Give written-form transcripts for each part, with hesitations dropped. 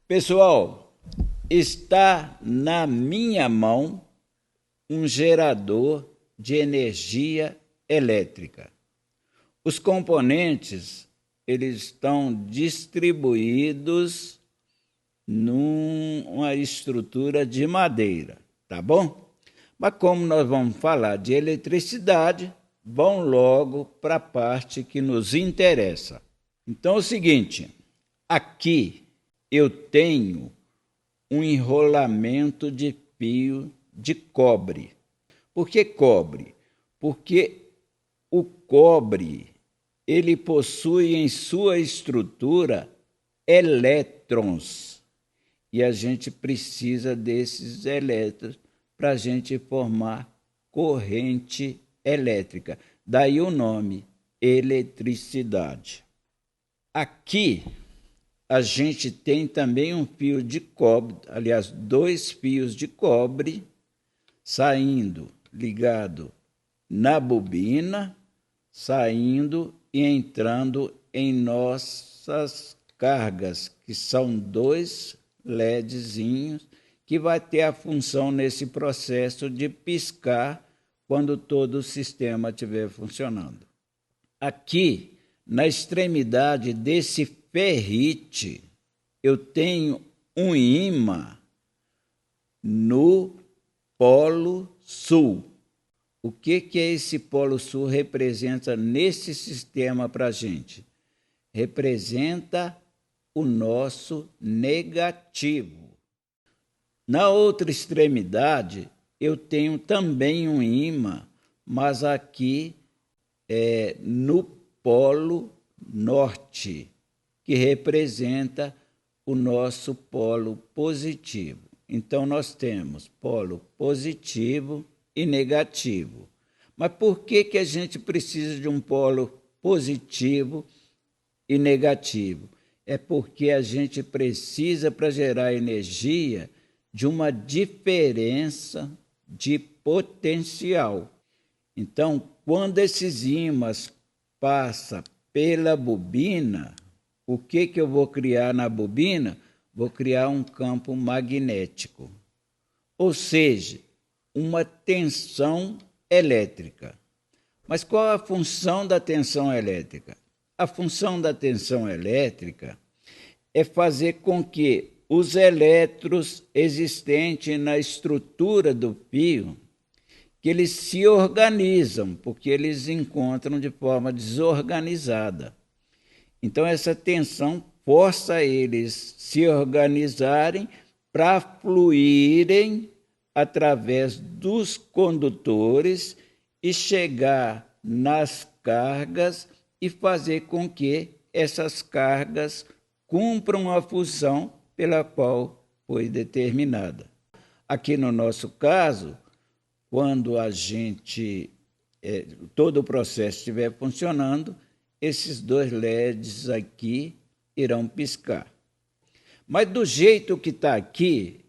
Pessoal, está na minha mão um gerador de energia elétrica. Os componentes eles estão distribuídos numa estrutura de madeira, tá bom? Mas como nós vamos falar de eletricidade, vamos logo para a parte que nos interessa. Então é o seguinte, aqui eu tenho um enrolamento de fio de cobre. Por que cobre? Porque o cobre ele possui em sua estrutura elétrons. E a gente precisa desses elétrons para a gente formar corrente elétrica. Daí o nome, eletricidade. Aqui a gente tem também um fio de cobre, aliás, 2 fios de cobre saindo, ligado na bobina, saindo e entrando em nossas cargas, que são 2 LEDzinhos, que vai ter a função nesse processo de piscar quando todo o sistema estiver funcionando. Aqui, na extremidade desse ferrite, eu tenho um ímã no Polo Sul. O que é esse Polo Sul representa nesse sistema para a gente? Representa o nosso negativo. Na outra extremidade, eu tenho também um ímã, mas aqui é no Polo Norte, que representa o nosso polo positivo. Então, nós temos polo positivo e negativo. Mas por que a gente precisa de um polo positivo e negativo? É porque a gente precisa, para gerar energia, de uma diferença de potencial. Então, quando esses ímãs passam pela bobina, o que eu vou criar na bobina? Vou criar um campo magnético, ou seja, uma tensão elétrica. Mas qual a função da tensão elétrica? A função da tensão elétrica é fazer com que os elétrons existentes na estrutura do fio, que eles se organizam, porque eles encontram de forma desorganizada. Então, essa tensão força eles se organizarem para fluírem através dos condutores e chegar nas cargas e fazer com que essas cargas cumpram a função pela qual foi determinada. Aqui no nosso caso, quando a gente, todo o processo estiver funcionando, esses 2 LEDs aqui irão piscar. Mas do jeito que está aqui,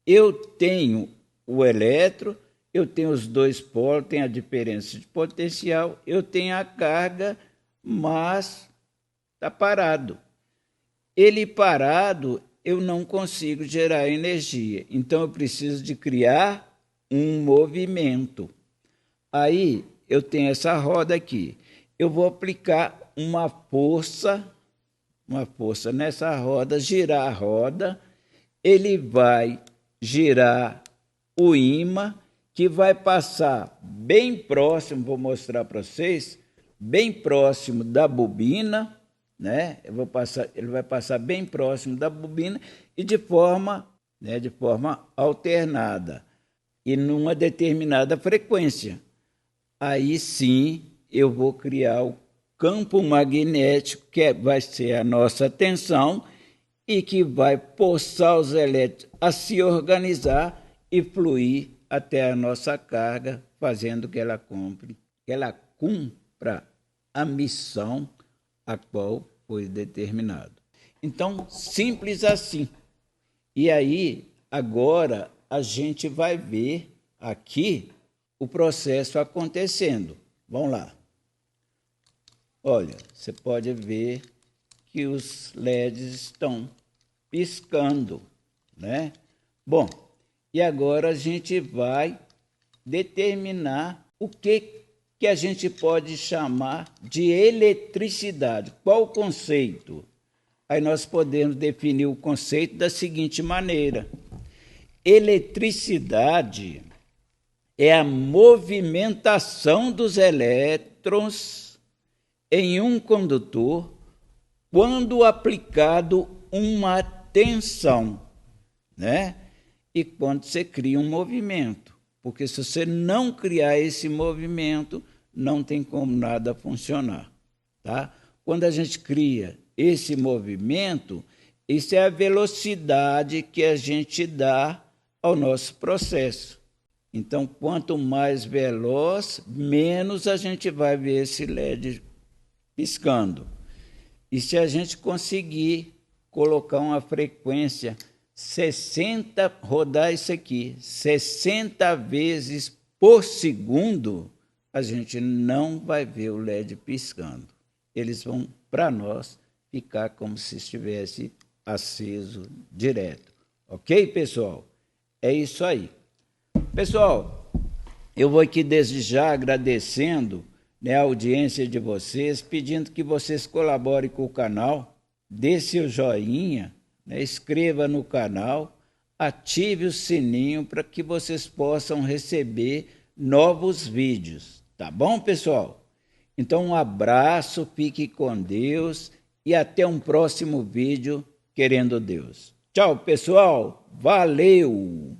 eu tenho o elétron, eu tenho os 2 polos, tenho a diferença de potencial, eu tenho a carga, mas está parado. Ele parado, eu não consigo gerar energia. Então, eu preciso de criar um movimento. Aí, eu tenho essa roda aqui. Eu vou aplicar uma força nessa roda, girar a roda, ele vai girar o ímã, que vai passar bem próximo, vou mostrar para vocês, bem próximo da bobina, né? Ele vai passar bem próximo da bobina e de forma alternada e numa determinada frequência. Aí sim eu vou criar o campo magnético, que vai ser a nossa tensão, e que vai forçar os elétrons a se organizar e fluir até a nossa carga, fazendo que ela cumpra a missão a qual foi determinado. Então, simples assim. E aí, agora, a gente vai ver aqui o processo acontecendo. Vamos lá. Olha, você pode ver que os LEDs estão piscando, né? Bom, e agora a gente vai determinar o que a gente pode chamar de eletricidade. Qual o conceito? Aí nós podemos definir o conceito da seguinte maneira: eletricidade é a movimentação dos elétrons em um condutor quando aplicado uma tensão, né? E quando você cria um movimento. Porque se você não criar esse movimento, não tem como nada funcionar, tá? Quando a gente cria esse movimento, isso é a velocidade que a gente dá ao nosso processo. Então, quanto mais veloz, menos a gente vai ver esse LED piscando. E se a gente conseguir colocar uma frequência 60, rodar isso aqui, 60 vezes por segundo, a gente não vai ver o LED piscando. Eles vão, para nós, ficar como se estivesse aceso direto. Ok, pessoal? É isso aí. Pessoal, eu vou aqui desde já agradecendo, né, a audiência de vocês, pedindo que vocês colaborem com o canal, dê seu joinha, né, inscreva no canal, ative o sininho para que vocês possam receber novos vídeos. Tá bom, pessoal? Então, um abraço, fique com Deus e até um próximo vídeo, querendo Deus. Tchau, pessoal. Valeu!